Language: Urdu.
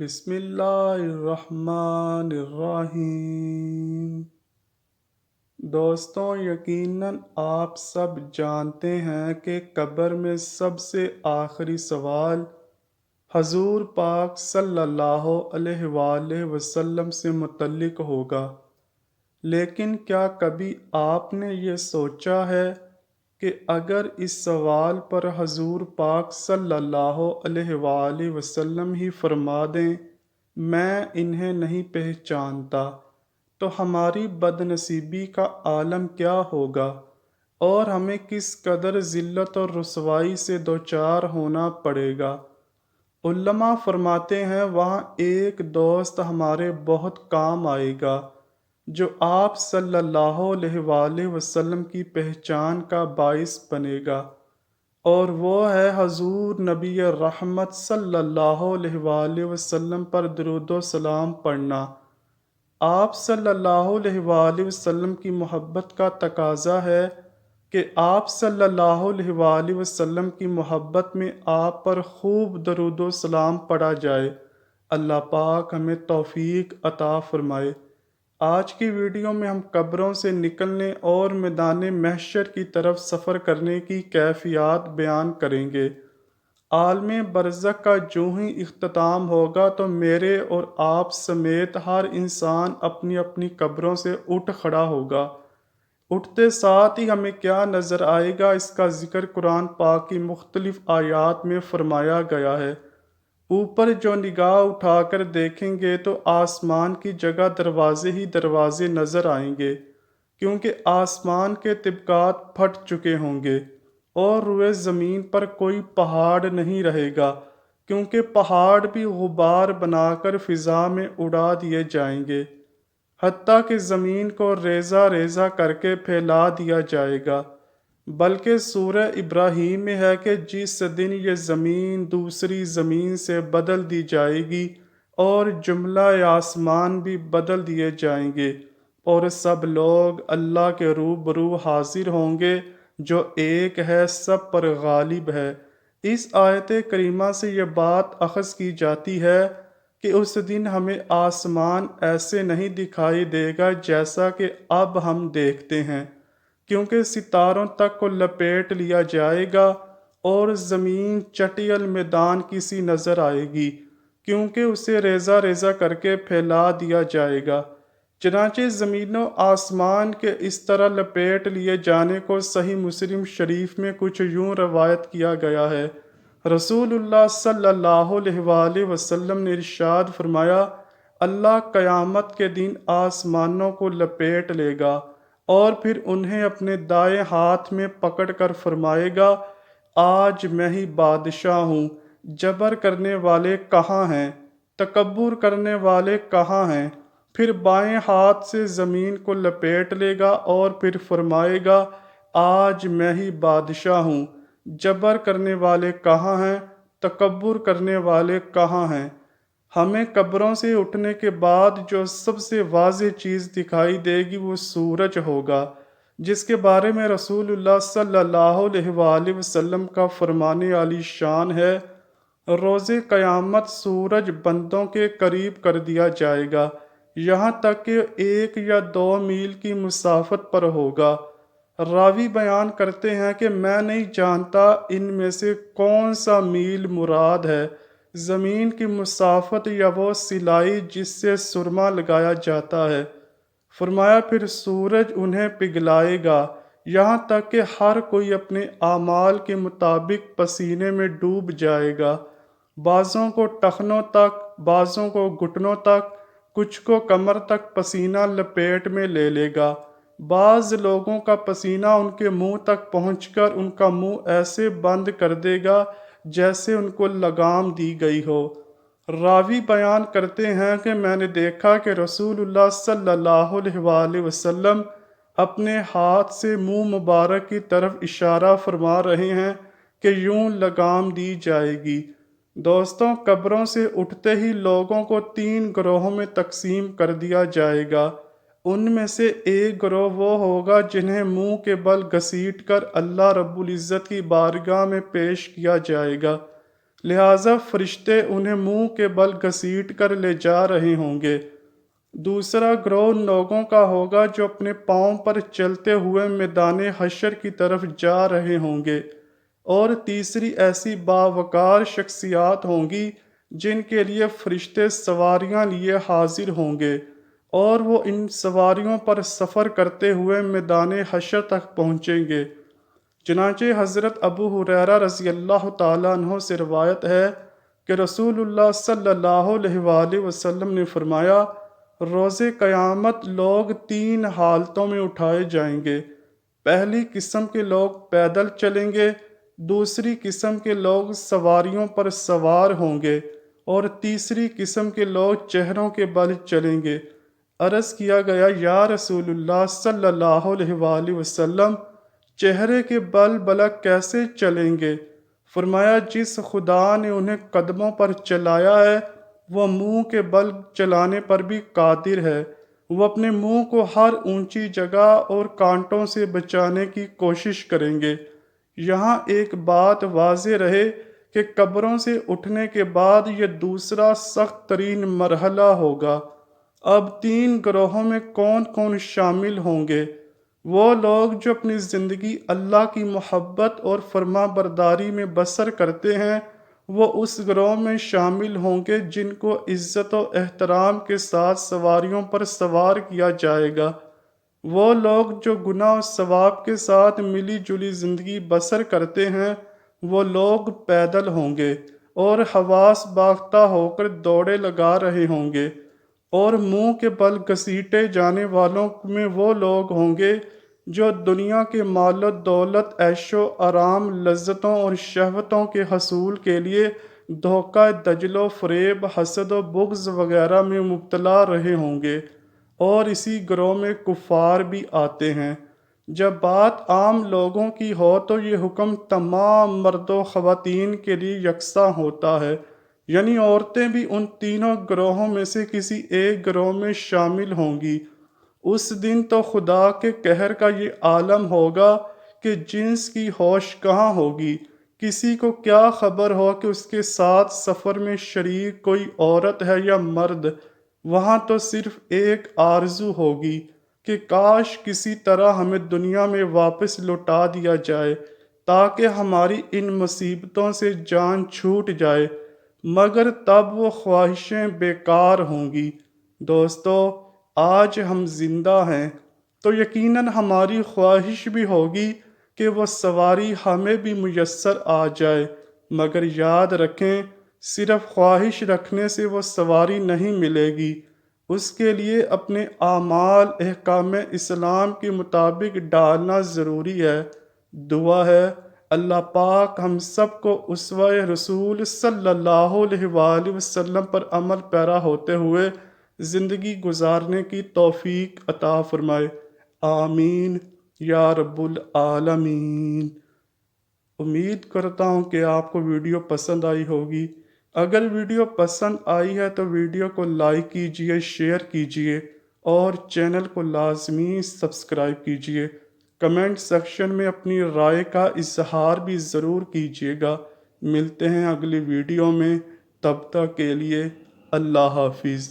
بسم اللہ الرحمن الرحیم۔ دوستوں، یقیناً آپ سب جانتے ہیں کہ قبر میں سب سے آخری سوال حضور پاک صلی اللہ علیہ وآلہ وسلم سے متعلق ہوگا۔ لیکن کیا کبھی آپ نے یہ سوچا ہے کہ اگر اس سوال پر حضور پاک صلی اللہ علیہ وآلہ وسلم ہی فرما دیں میں انہیں نہیں پہچانتا، تو ہماری بد نصیبی کا عالم کیا ہوگا اور ہمیں کس قدر ذلت اور رسوائی سے دوچار ہونا پڑے گا۔ علماء فرماتے ہیں وہاں ایک دوست ہمارے بہت کام آئے گا جو آپ صلی اللہ علیہ وآلہ وسلم کی پہچان کا باعث بنے گا، اور وہ ہے حضور نبی رحمت صلی اللہ علیہ وآلہ وسلم پر درود و سلام پڑھنا۔ آپ صلی اللہ علیہ وآلہ وسلم کی محبت کا تقاضا ہے کہ آپ صلی اللہ علیہ وآلہ وسلم کی محبت میں آپ پر خوب درود و سلام پڑھا جائے۔ اللہ پاک ہمیں توفیق عطا فرمائے۔ آج کی ویڈیو میں ہم قبروں سے نکلنے اور میدان محشر کی طرف سفر کرنے کی کیفیات بیان کریں گے۔ عالم برزخ کا جو ہی اختتام ہوگا تو میرے اور آپ سمیت ہر انسان اپنی اپنی قبروں سے اٹھ کھڑا ہوگا۔ اٹھتے ساتھ ہی ہمیں کیا نظر آئے گا، اس کا ذکر قرآن پاک کی مختلف آیات میں فرمایا گیا ہے۔ اوپر جو نگاہ اٹھا کر دیکھیں گے تو آسمان کی جگہ دروازے ہی دروازے نظر آئیں گے، کیونکہ آسمان کے طبقات پھٹ چکے ہوں گے، اور روئے زمین پر کوئی پہاڑ نہیں رہے گا، کیونکہ پہاڑ بھی غبار بنا کر فضا میں اڑا دیے جائیں گے، حتیٰ کہ زمین کو ریزہ ریزہ کر کے پھیلا دیا جائے گا۔ بلکہ سورہ ابراہیم میں ہے کہ جس دن یہ زمین دوسری زمین سے بدل دی جائے گی اور جملہ آسمان بھی بدل دیے جائیں گے، اور سب لوگ اللہ کے روبرو حاضر ہوں گے جو ایک ہے، سب پر غالب ہے۔ اس آیت کریمہ سے یہ بات اخذ کی جاتی ہے کہ اس دن ہمیں آسمان ایسے نہیں دکھائی دے گا جیسا کہ اب ہم دیکھتے ہیں، کیونکہ ستاروں تک کو لپیٹ لیا جائے گا، اور زمین چٹیل میدان کی سی نظر آئے گی، کیونکہ اسے ریزہ ریزہ کر کے پھیلا دیا جائے گا۔ چنانچہ زمین و آسمان کے اس طرح لپیٹ لیے جانے کو صحیح مسلم شریف میں کچھ یوں روایت کیا گیا ہے۔ رسول اللہ صلی اللہ علیہ وآلہ وسلم نے ارشاد فرمایا، اللہ قیامت کے دن آسمانوں کو لپیٹ لے گا اور پھر انہیں اپنے دائیں ہاتھ میں پکڑ کر فرمائے گا، آج میں ہی بادشاہ ہوں، جبر کرنے والے کہاں ہیں، تکبر کرنے والے کہاں ہیں۔ پھر بائیں ہاتھ سے زمین کو لپیٹ لے گا اور پھر فرمائے گا، آج میں ہی بادشاہ ہوں، جبر کرنے والے کہاں ہیں، تکبر کرنے والے کہاں ہیں۔ ہمیں قبروں سے اٹھنے کے بعد جو سب سے واضح چیز دکھائی دے گی وہ سورج ہوگا، جس کے بارے میں رسول اللہ صلی اللہ علیہ وآلہ وسلم کا فرمان عالی شان ہے، روز قیامت سورج بندوں کے قریب کر دیا جائے گا، یہاں تک کہ 1 یا 2 میل کی مسافت پر ہوگا۔ راوی بیان کرتے ہیں کہ میں نہیں جانتا ان میں سے کون سا میل مراد ہے، زمین کی مسافت یا وہ سلائی جس سے سرما لگایا جاتا ہے۔ فرمایا پھر سورج انہیں پگھلائے گا، یہاں تک کہ ہر کوئی اپنے اعمال کے مطابق پسینے میں ڈوب جائے گا، بعضوں کو ٹخنوں تک، بعضوں کو گھٹنوں تک، کچھ کو کمر تک پسینہ لپیٹ میں لے لے گا۔ بعض لوگوں کا پسینہ ان کے منہ تک پہنچ کر ان کا منہ ایسے بند کر دے گا جیسے ان کو لگام دی گئی ہو۔ راوی بیان کرتے ہیں کہ میں نے دیکھا کہ رسول اللہ صلی اللہ علیہ وآلہ وسلم اپنے ہاتھ سے منہ مبارک کی طرف اشارہ فرما رہے ہیں کہ یوں لگام دی جائے گی۔ دوستوں، قبروں سے اٹھتے ہی لوگوں کو 3 گروہوں میں تقسیم کر دیا جائے گا۔ ان میں سے ایک گروہ وہ ہوگا جنہیں منہ کے بل گھسیٹ کر اللہ رب العزت کی بارگاہ میں پیش کیا جائے گا۔ لہٰذا فرشتے انہیں منہ کے بل گھسیٹ کر لے جا رہے ہوں گے۔ دوسرا گروہ ان لوگوں کا ہوگا جو اپنے پاؤں پر چلتے ہوئے میدان حشر کی طرف جا رہے ہوں گے، اور تیسری ایسی باوقار شخصیات ہوں گی جن کے لیے فرشتے سواریاں لیے حاضر ہوں گے، اور وہ ان سواریوں پر سفر کرتے ہوئے میدان حشر تک پہنچیں گے۔ چنانچہ حضرت ابو ہریرہ رضی اللہ تعالیٰ عنہ سے روایت ہے کہ رسول اللہ صلی اللہ علیہ وآلہ وسلم نے فرمایا، روز قیامت لوگ تین حالتوں میں اٹھائے جائیں گے۔ پہلی قسم کے لوگ پیدل چلیں گے، دوسری قسم کے لوگ سواریوں پر سوار ہوں گے، اور تیسری قسم کے لوگ چہروں کے بل چلیں گے۔ عرض کیا گیا، یا رسول اللہ صلی اللہ علیہ وآلہ وسلم، چہرے کے بل بلا کیسے چلیں گے؟ فرمایا، جس خدا نے انہیں قدموں پر چلایا ہے وہ منہ کے بل چلانے پر بھی قادر ہے۔ وہ اپنے منہ کو ہر اونچی جگہ اور کانٹوں سے بچانے کی کوشش کریں گے۔ یہاں ایک بات واضح رہے کہ قبروں سے اٹھنے کے بعد یہ دوسرا سخت ترین مرحلہ ہوگا۔ اب تین گروہوں میں کون کون شامل ہوں گے؟ وہ لوگ جو اپنی زندگی اللہ کی محبت اور فرما برداری میں بسر کرتے ہیں، وہ اس گروہ میں شامل ہوں گے جن کو عزت و احترام کے ساتھ سواریوں پر سوار کیا جائے گا۔ وہ لوگ جو گناہ و ثواب کے ساتھ ملی جلی زندگی بسر کرتے ہیں، وہ لوگ پیدل ہوں گے اور حواس باختہ ہو کر دوڑے لگا رہے ہوں گے، اور منہ کے بل گھسیٹے جانے والوں میں وہ لوگ ہوں گے جو دنیا کے مال و دولت، عیش و آرام، لذتوں اور شہوتوں کے حصول کے لیے دھوکہ، دجل و فریب، حسد و بغض وغیرہ میں مبتلا رہے ہوں گے، اور اسی گروہ میں کفار بھی آتے ہیں۔ جب بات عام لوگوں کی ہو تو یہ حکم تمام مرد و خواتین کے لیے یکساں ہوتا ہے، یعنی عورتیں بھی ان تینوں گروہوں میں سے کسی ایک گروہ میں شامل ہوں گی۔ اس دن تو خدا کے قہر کا یہ عالم ہوگا کہ جنس کی ہوش کہاں ہوگی۔ کسی کو کیا خبر ہو کہ اس کے ساتھ سفر میں شریک کوئی عورت ہے یا مرد؟ وہاں تو صرف ایک آرزو ہوگی کہ کاش کسی طرح ہمیں دنیا میں واپس لوٹا دیا جائے تاکہ ہماری ان مصیبتوں سے جان چھوٹ جائے، مگر تب وہ خواہشیں بیکار ہوں گی۔ دوستو، آج ہم زندہ ہیں تو یقیناً ہماری خواہش بھی ہوگی کہ وہ سواری ہمیں بھی میسر آ جائے، مگر یاد رکھیں، صرف خواہش رکھنے سے وہ سواری نہیں ملے گی۔ اس کے لیے اپنے اعمال احکام اسلام کے مطابق ڈالنا ضروری ہے۔ دعا ہے اللہ پاک ہم سب کو اسوہ رسول صلی اللہ علیہ وآلہ وسلم پر عمل پیرا ہوتے ہوئے زندگی گزارنے کی توفیق عطا فرمائے۔ آمین یا رب العالمین۔ امید کرتا ہوں کہ آپ کو ویڈیو پسند آئی ہوگی۔ اگر ویڈیو پسند آئی ہے تو ویڈیو کو لائک کیجئے، شیئر کیجئے، اور چینل کو لازمی سبسکرائب کیجئے۔ کمنٹ سیکشن میں اپنی رائے کا اظہار بھی ضرور کیجئے گا۔ ملتے ہیں اگلی ویڈیو میں، تب تک کے لیے اللہ حافظ۔